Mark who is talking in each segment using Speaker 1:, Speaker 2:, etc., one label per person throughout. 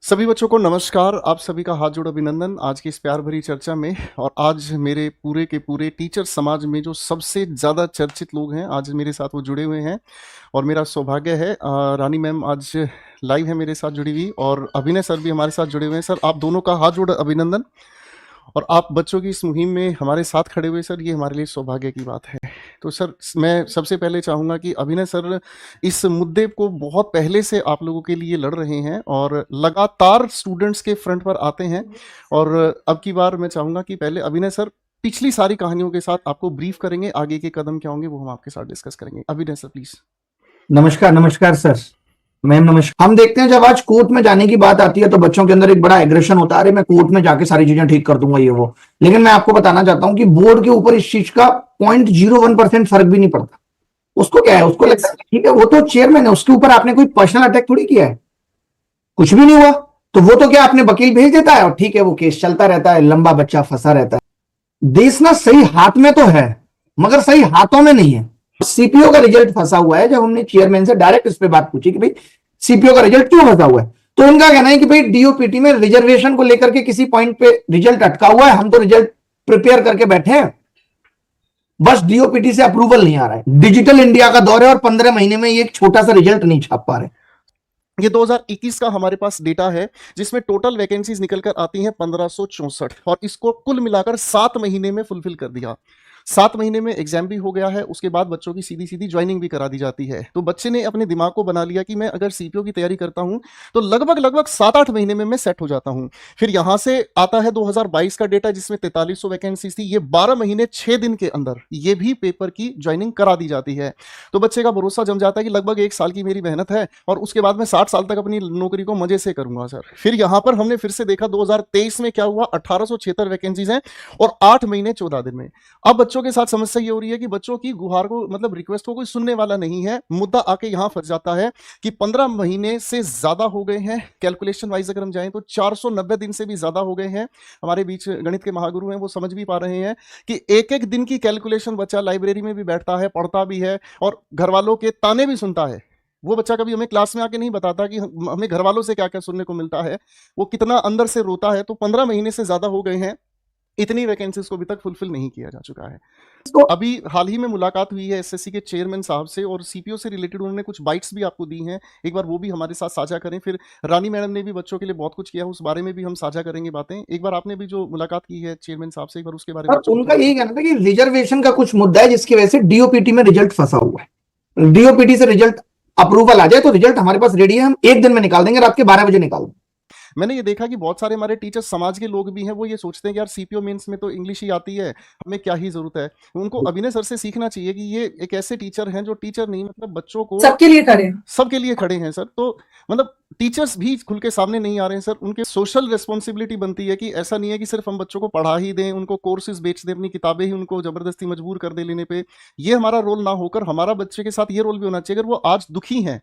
Speaker 1: सभी बच्चों को नमस्कार। आप सभी का हाथ जोड़ अभिनंदन आज की इस प्यार भरी चर्चा में। और आज मेरे पूरे के पूरे टीचर समाज में जो सबसे ज़्यादा चर्चित लोग हैं आज मेरे साथ वो जुड़े हुए हैं और मेरा सौभाग्य है रानी मैम आज लाइव है मेरे साथ जुड़ी हुई और अभिनय सर भी हमारे साथ जुड़े हुए हैं। सर आप दोनों का हाथ जोड़ अभिनंदन और आप बच्चों की इस मुहिम में हमारे साथ खड़े हुए सर, ये हमारे लिए सौभाग्य की बात है। तो सर मैं सबसे पहले चाहूँगा कि अभिनय सर इस मुद्दे को बहुत पहले से आप लोगों के लिए लड़ रहे हैं और लगातार स्टूडेंट्स के फ्रंट पर आते हैं। और अब की बार मैं चाहूँगा कि पहले अभिनय सर पिछली सारी कहानियों के साथ आपको ब्रीफ करेंगे, आगे के कदम क्या होंगे वो हम आपके साथ डिस्कस करेंगे। अभिनय सर प्लीज।
Speaker 2: नमस्कार सर। मैम नमस्कार। हम देखते हैं जब आज कोर्ट में जाने की बात आती है तो बच्चों के अंदर एक बड़ा एग्रेशन होता है, अरे मैं कोर्ट में जाके सारी चीजें ठीक कर दूंगा ये वो। लेकिन मैं आपको बताना चाहता हूं कि बोर्ड के ऊपर इस चीज का 0.01% फर्क भी नहीं पड़ता। उसको क्या है, उसको लगता है ठीक है वो तो चेयरमैन है, उसके ऊपर आपने कोई पर्सनल अटैक थोड़ी किया है, कुछ भी नहीं हुआ तो वो तो क्या आपने वकील भेज देता है और ठीक है वो केस चलता रहता है, लंबा बच्चा फंसा रहता है। देश ना सही हाथ में तो है मगर सही हाथों में नहीं है। सीपीओ का रिजल्ट फंसा हुआ है। जब हमने चेयरमैन से डायरेक्ट इस पे बात पूछी कि भाई सीपीओ का रिजल्ट क्यों फंसा हुआ है, तो उनका कहना है कि भाई डीओपीटी में रिजर्वेशन को लेकर के किसी पॉइंट पे रिजल्ट अटका हुआ है, हम तो रिजल्ट प्रिपेयर करके बैठे हैं, बस डीओपीटी से अप्रूवल नहीं आ रहा है। डिजिटल इंडिया का दौर है और 15 महीने में ये एक छोटा सा रिजल्ट नहीं छाप पा रहे।
Speaker 1: ये 2021 का हमारे पास डेटा है जिसमें टोटल वैकेंसीज निकल कर आती हैं 1564 और इसको कुल मिलाकर 7 महीने में फुलफिल कर दिया। 7 महीने में एग्जाम भी हो गया है, उसके बाद बच्चों की सीधी सीधी ज्वाइनिंग भी करा दी जाती है। तो बच्चे ने अपने दिमाग को बना लिया कि मैं अगर सीपीओ की तैयारी करता हूं तो लगभग 7-8 महीने में मैं सेट हो जाता हूं। फिर यहां से आता है 2022 का डेटा जिसमें 4300 वैकेंसीज थी। ये 12 महीने 6 दिन के अंदर ये भी पेपर की ज्वाइनिंग करा दी जाती है। तो बच्चे का भरोसा जम जाता है कि लगभग 1 साल की मेरी मेहनत है और उसके बाद मैं 60 साल तक अपनी नौकरी को मजे से करूंगा सर। फिर यहां पर हमने फिर से देखा 2023 में क्या हुआ, 1876 वैकेंसीज हैं और 8 महीने 14 दिन में। अब बच्चों के साथ समस्या ये हो रही है कि बच्चों की गुहार को मतलब रिक्वेस्ट को कोई सुनने वाला नहीं है। मुद्दा आके यहां फंस जाता है कि 15 महीने से ज्यादा हो गए हैं। कैलकुलेशन वाइज अगर हम जाएं तो 490 दिन से भी ज्यादा हो गए हैं। हमारे बीच गणित के महागुरु हैं, वो समझ भी पा रहे हैं कि एक एक दिन की कैलकुलेशन बच्चा लाइब्रेरी में भी बैठता है, पढ़ता भी है और घर वालों के ताने भी सुनता है। वो बच्चा कभी हमें क्लास में आके नहीं बताता कि हमें घर वालों से क्या क्या सुनने को मिलता है, वो कितना अंदर से रोता है। तो 15 महीने से ज्यादा हो गए हैं, इतनी वैकेंसीज को अभी तक फुलफिल नहीं किया जा चुका है। तो अभी हाल ही में मुलाकात हुई है एसएससी के चेयरमैन साहब से और सीपीओ से रिलेटेड उन्होंने कुछ बाइट्स भी आपको दी हैं, एक बार वो भी हमारे साथ साझा करें। फिर रानी मैडम ने भी बच्चों के लिए बहुत कुछ किया, उस बारे में भी हम साझा करेंगे बातें। एक बार आपने भी जो मुलाकात की है चेयरमैन साहब से, एक बार उसके बारे में।
Speaker 2: उनका यही कहना था कि रिजर्वेशन का कुछ मुद्दा है जिसकी वजह से डीओपीटी में रिजल्ट फंसा हुआ है। डीओपीटी से रिजल्ट अप्रूवल आ जाए तो रिजल्ट हमारे पास रेडी है, हम 1 दिन में निकाल देंगे, रात के 12 बजे निकाल देंगे।
Speaker 1: मैंने ये देखा कि बहुत सारे हमारे टीचर समाज के लोग भी हैं, वो ये सोचते हैं कि यार सीपीओ मेंस में तो इंग्लिश ही आती है, हमें क्या ही जरूरत है। उनको अभिनय सर से सीखना चाहिए कि ये एक ऐसे टीचर हैं जो टीचर नहीं मतलब बच्चों को
Speaker 3: सबके लिए खड़े हैं,
Speaker 1: सबके लिए खड़े हैं सर। तो मतलब टीचर्स भी खुल के सामने नहीं आ रहे हैं सर। उनके सोशल रिस्पॉन्सिबिलिटी बनती है कि ऐसा नहीं है कि सिर्फ हम बच्चों को पढ़ा ही दें, उनको कोर्सेज बेच दें, अपनी किताबें ही उनको जबरदस्ती मजबूर कर दे लेने पे। ये हमारा रोल ना होकर हमारा बच्चे के साथ ये रोल भी होना चाहिए, अगर वो आज दुखी हैं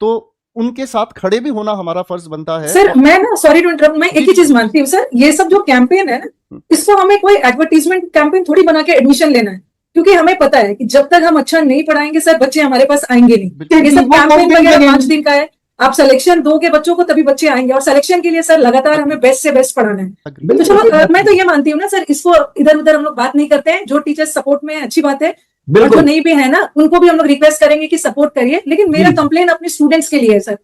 Speaker 1: तो उनके साथ खड़े भी होना हमारा फर्ज बनता है।
Speaker 3: सर मैं ना सॉरी टू इंटरप्ट, मैं एक ही चीज मानती हूँ सर, ये सब जो कैंपेन है ना, इसको हमें कोई एडवर्टीजमेंट कैंपेन थोड़ी बना के एडमिशन लेना है, क्योंकि हमें पता है कि जब तक हम अच्छा नहीं पढ़ाएंगे सर बच्चे हमारे पास आएंगे नहीं। ये सब कैंपेन वगैरह 5 दिन का है, आप सिलेक्शन दोगे बच्चों को तभी बच्चे आएंगे और सिलेक्शन के लिए सर लगातार हमें बेस्ट से बेस्ट पढ़ाना है। तो चलो मैं तो ये मानती हूँ ना सर, इसको इधर उधर हम लोग बात नहीं करते हैं। जो टीचर सपोर्ट में है अच्छी बात है, और जो नहीं भी है ना उनको भी हम लोग रिक्वेस्ट करेंगे कि सपोर्ट करिए। लेकिन मेरा कंप्लेन अपने स्टूडेंट्स के लिए है सर।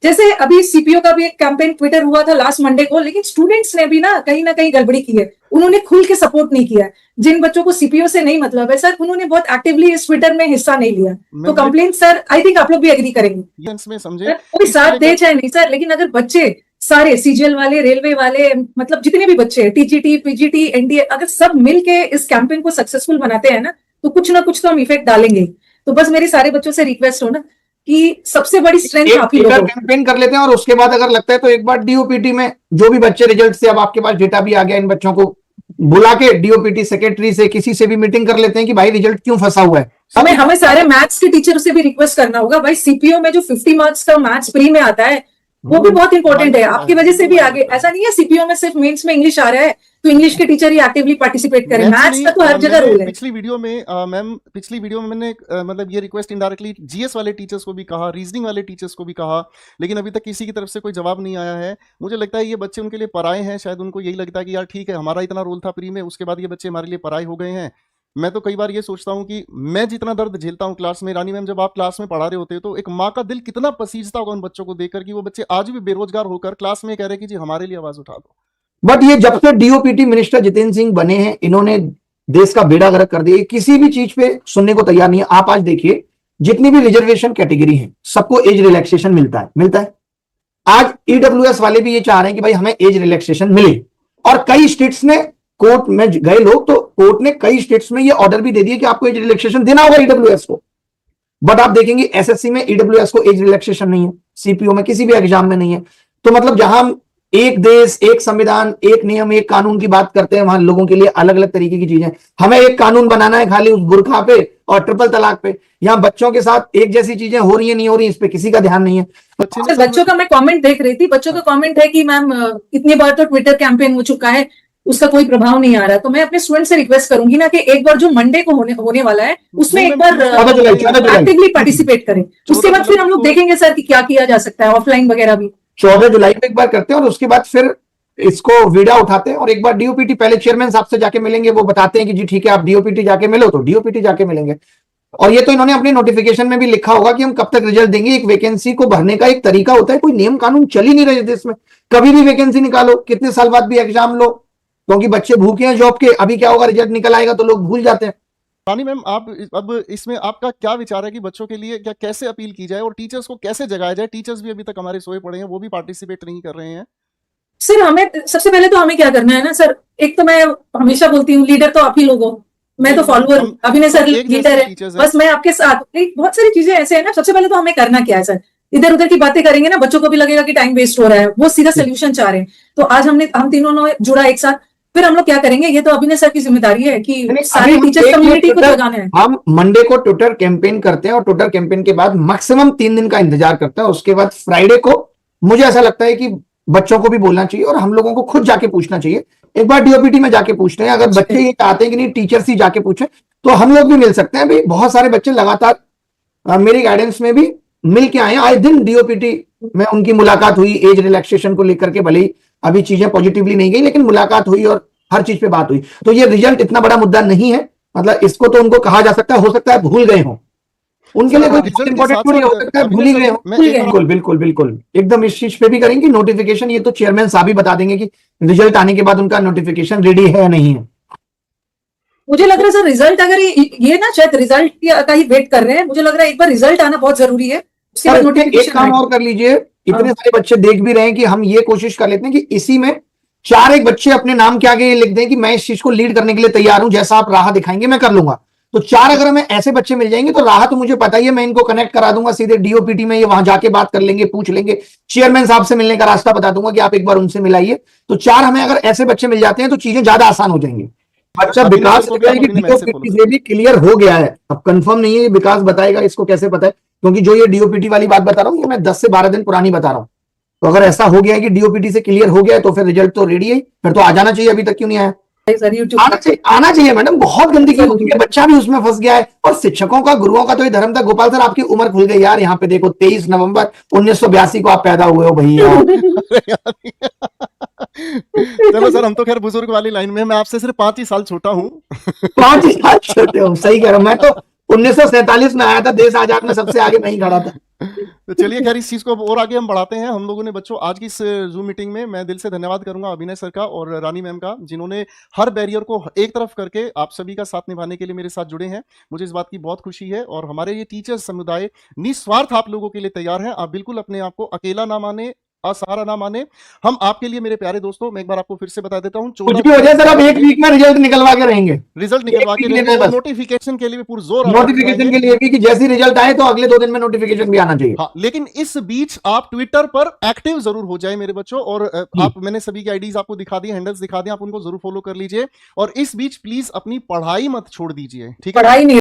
Speaker 3: जैसे अभी सीपीओ का भी एक कैंपेन ट्विटर हुआ था लास्ट मंडे को, लेकिन स्टूडेंट्स ने भी ना कहीं गड़बड़ी की है, उन्होंने खुल के सपोर्ट नहीं किया। जिन बच्चों को सीपीओ से नहीं मतलब है सर, उन्होंने बहुत एक्टिवली इस ट्विटर में हिस्सा नहीं लिया। तो कंप्लेन सर आई थिंक आप लोग भी एग्री करेंगे,
Speaker 1: समझे
Speaker 3: कोई साथ दे चाहे नहीं सर, लेकिन अगर बच्चे सारे सीजीएल वाले, रेलवे वाले, मतलब जितने भी बच्चे टीजीटी पीजीटी एनडीए, अगर सब मिलके इस कैंपेन को सक्सेसफुल बनाते हैं ना तो कुछ ना कुछ तो हम इफेक्ट डालेंगे। तो बस मेरे सारे बच्चों से रिक्वेस्ट हो ना कि सबसे बड़ी स्ट्रेंथ आप ही लोगों को
Speaker 2: कैंपेन कर लेते हैं और उसके बाद अगर लगता है तो एक बार डीओपीटी में जो भी बच्चे रिजल्ट से, अब आपके पास डेटा भी आ गया, इन बच्चों को बुला के डीओपीटी सेक्रेटरी से किसी से भी मीटिंग कर लेते हैं कि भाई रिजल्ट क्यों फंसा हुआ है।
Speaker 3: हमें सारे मैथ्स के टीचर से भी रिक्वेस्ट करना होगा, भाई सीपीओ में जो 50 मार्क्स का मैथ्स प्री में आता है वो भी बहुत इंपॉर्टेंट है, आपकी वजह से भी आगे। ऐसा नहीं है सीपीओ में सिर्फ मेंस में इंग्लिश आ रहा है तो इंग्लिश के टीचर ही एक्टिवली पार्टिसिपेट करें, मैथ्स का तो हर जगह रोल है।
Speaker 1: पिछली वीडियो में मैंने मतलब ये रिक्वेस्ट इनडायरेक्टली जीएस वाले टीचर्स को भी कहा, रीजनिंग वाले टीचर्स को भी कहा, लेकिन अभी तक किसी की तरफ से कोई जवाब नहीं आया है। मुझे लगता है ये बच्चे उनके लिए पराए हैं, शायद उनको यही लगता है कि यार ठीक है हमारा इतना रोल था प्री में, उसके बाद ये बच्चे हमारे लिए पराए हो गए हैं। मैं तो कई बार ये सोचता हूँ कि मैं जितना दर्द झेलता हूँ क्लास में, रानी मैम जब आप क्लास में पढ़ा रहे होते तो एक माँ का दिल कितना पसीजता होगा उन बच्चों को देखकर कि वो बच्चे आज भी बेरोजगार होकर क्लास में कह रहे कि जी हमारे लिए आवाज उठा दो।
Speaker 2: बट ये जब से डीओपीटी मिनिस्टर जितेंद्र सिंह बने हैं, इन्होंने देश का बेड़ा गर्क कर दिया, किसी भी चीज पे सुनने को तैयार नहीं है। आप आज देखिए जितनी भी रिजर्वेशन कैटेगरी है सबको एज रिलैक्सेशन मिलता है। आज ईडब्ल्यूएस वाले भी ये चाह रहे हैं कि भाई हमें एज रिलैक्सेशन मिले, और कई स्टेट्स ने कोर्ट में गए लोग, तो कोर्ट ने कई स्टेट्स में ये ऑर्डर भी दे दिया कि आपको एज रिलैक्सेशन देना होगा ईडब्ल्यूएस को। बट आप देखेंगे एसएससी में ईडब्ल्यूएस को एज रिलैक्सेशन नहीं है, सीपीओ में किसी भी एग्जाम में नहीं है। तो मतलब जहां हम एक देश, एक संविधान, एक नियम, एक कानून की बात करते हैं, वहां लोगों के लिए अलग अलग तरीके की चीजें। हमें एक कानून बनाना है खाली उस बुर्का पे और ट्रिपल तलाक पे। यहाँ बच्चों के साथ एक जैसी चीजें हो रही है नहीं हो रही, इस पे किसी का ध्यान नहीं है।
Speaker 3: बच्चों का मैं कमेंट देख रही थी, बच्चों का कमेंट है कि मैम इतनी बार तो ट्विटर कैंपेन हो चुका है, उसका कोई प्रभाव नहीं आ रहा। तो मैं अपने स्टूडेंट से रिक्वेस्ट करूंगी ना कि एक बार जो मंडे को होने वाला है उसमें एक बार एक्टिवली पार्टिसिपेट करें, उसके बाद फिर हम लोग देखेंगे सर कि क्या किया जा सकता है, ऑफलाइन वगैरह भी
Speaker 2: 14 जुलाई को एक बार करते हैं और उसके बाद फिर इसको वीडियो उठाते हैं। और एक बार डीओपीटी, पहले चेयरमैन साहब से जाके मिलेंगे, वो बताते हैं कि जी ठीक है आप डीओपीटी जाके मिलो, तो डीओपीटी जाके मिलेंगे। और ये तो इन्होंने अपने नोटिफिकेशन में भी लिखा होगा कि हम कब तक रिजल्ट देंगे। एक वैकेंसी को भरने का एक तरीका होता है, कोई नियम कानून चल ही नहीं रहे देश में। कभी भी वैकेंसी निकालो, कितने साल बाद भी एग्जाम लो, क्योंकि बच्चे भूखे हैं जॉब के। अभी क्या होगा, रिजल्ट निकल आएगा तो लोग भूल जाते हैं।
Speaker 1: रानी मैम, आप अब इसमें आपका क्या विचार है कि बच्चों के लिए क्या कैसे अपील की जाए और टीचर्स को कैसे जगाया जाए? टीचर्स भी अभी तक हमारे सोए पड़े हैं, वो भी पार्टिसिपेट नहीं कर रहे हैं।
Speaker 3: सर हमें सबसे पहले तो हमें क्या करना है ना सर, एक तो मैं हमेशा बोलती हूँ लीडर तो आप ही लोग हो, मैं तो फॉलोअर हूँ, अभिनय सर लीडर है, बस मैं आपके साथ। बहुत सारी चीजें ऐसे है ना, सबसे पहले तो हमें करना क्या है सर, इधर उधर की बातें करेंगे ना बच्चों को भी लगेगा कि टाइम वेस्ट हो रहा है, वो सीधा सोल्यूशन चाह रहे हैं। तो आज हम तीनों ने जुड़ा एक साथ, फिर हम लोग क्या करेंगे, ये तो अभिनय सर की जिम्मेदारी है कि सारी टीचर कम्युनिटी को जगाना है।
Speaker 2: हम मंडे को ट्विटर कैंपेन करते हैं और ट्विटर कैंपेन के बाद मैक्सिमम 3 दिन का इंतजार करते हैं। उसके बाद फ्राइडे को मुझे ऐसा लगता है कि बच्चों को भी बोलना चाहिए और हम लोगों को खुद जाके पूछना चाहिए। एक बार डीओपीटी में जाके पूछते हैं, अगर बच्चे ये चाहते हैं कि नहीं टीचर्स ही जाके पूछे तो हम लोग भी मिल सकते हैं। भाई बहुत सारे बच्चे लगातार मेरी गाइडेंस में भी मिल के आए। आए दिन डीओपीटी में उनकी मुलाकात हुई एज रिलैक्सेशन को लेकर के, भले ही अभी चीजें पॉजिटिवली नहीं गई लेकिन मुलाकात हुई और हर चीज पे बात हुई। तो ये रिजल्ट इतना बड़ा मुद्दा नहीं है, मतलब इसको तो उनको कहा जा सकता है, हो सकता है भूल गए हो, उनके लिए कोई इंपॉर्टेंट नहीं हो सकता है, भूल ही गए हो। बिल्कुल बिल्कुल बिल्कुल एकदम इस चीज पे भी करेंगे नोटिफिकेशन। ये तो चेयरमैन साहब ही बता देंगे कि रिजल्ट आने के बाद उनका नोटिफिकेशन रेडी है या नहीं है।
Speaker 3: मुझे लग रहा है सर रिजल्ट, अगर ये ना शायद रिजल्ट का ही वेट कर रहे हैं, मुझे लग रहा है एक बार रिजल्ट आना बहुत जरूरी है।
Speaker 2: एक काम और कर लीजिए, इतने सारे बच्चे देख भी रहे हैं कि हम ये कोशिश कर लेते हैं कि इसी में 4 बच्चे अपने नाम के आगे लिख दें कि मैं इस चीज को लीड करने के लिए तैयार हूं, जैसा आप राह दिखाएंगे मैं कर लूंगा। तो 4 अगर हमें ऐसे बच्चे मिल जाएंगे तो राह तो मुझे पता ही है, मैं इनको कनेक्ट करा दूंगा सीधे डीओपीटी में, ये वहां जाके बात कर लेंगे, पूछ लेंगे, चेयरमैन साहब से मिलने का रास्ता बता दूंगा कि आप एक बार उनसे मिलाइए। तो 4 हमें अगर ऐसे बच्चे मिल जाते हैं तो चीजें ज्यादा आसान हो जाएंगी। बच्चा विकास हो गया है कि डीओपीटी से भी क्लियर हो गया है, अब कंफर्म नहीं है, विकास बताएगा इसको कैसे पता है, क्योंकि जो ये डीओपीटी वाली बात बता रहा हूँ ये मैं 10 से 12 दिन पुरानी बता रहा हूँ। तो अगर ऐसा हो गया है कि डीओपीटी से क्लियर हो गया है तो फिर रिजल्ट तो रेडी है, फिर तो आ जाना चाहिए, अभी तक क्यों नहीं आया? आना चाहिए मैडम, बहुत गंदगी होती है, बच्चा भी उसमें फंस गया है। और शिक्षकों का, गुरुओं का तो ये धर्म था। गोपाल सर आपकी उम्र खुल गई यार, यहाँ पे देखो 23 नवंबर 1982 को आप पैदा हुए हो भैया।
Speaker 1: चलो सर, हम तो खैर बुजुर्ग वाली लाइन में, मैं आपसे सिर्फ 5 ही साल छोटा हूँ।
Speaker 2: 5 ही साल छोटे हो, सही कह रहा हूँ। मैं तो 1947 में आया था, देश आजाद में सबसे आगे मैं ही खड़ा था।
Speaker 1: तो चलिए खैर इस चीज को और आगे हम बढ़ाते हैं। हम लोगों ने बच्चों आज की इस जूम मीटिंग में मैं दिल से धन्यवाद करूंगा अभिनय सर का और रानी मैम का, जिन्होंने हर बैरियर को एक तरफ करके आप सभी का साथ निभाने के लिए मेरे साथ जुड़े हैं। मुझे इस बात की बहुत खुशी है और हमारे ये टीचर्स समुदाय निस्वार्थ आप लोगों के लिए तैयार है। आप बिल्कुल अपने आप को अकेला ना माने, असहारा ना माने। हम आपके लिए मेरे प्यारे दोस्तों, मैं एक बार आपको फिर से बता देता हूँ,
Speaker 2: कुछ भी हो जाए सर, आप एक वीक में रिजल्ट निकलवा के रहेंगे,
Speaker 1: रिजल्ट निकलवा के रहेंगे। नोटिफिकेशन के लिए भी पूरा जोर,
Speaker 2: नोटिफिकेशन के लिए भी कि जैसी रिजल्ट आए तो अगले 2 दिन में नोटिफिकेशन भी आना चाहिए।
Speaker 1: हाँ, लेकिन इस बीच आप ट्विटर पर एक्टिव जरूर हो जाए मेरे बच्चों। और आप, मैंने सभी की आईडीज आपको दिखा दी, हैंडल्स दिखा दिए, आप उनको जरूर फॉलो कर लीजिए। और इस बीच प्लीज अपनी पढ़ाई मत छोड़ दीजिए, ठीक है?
Speaker 3: पढ़ाई नहीं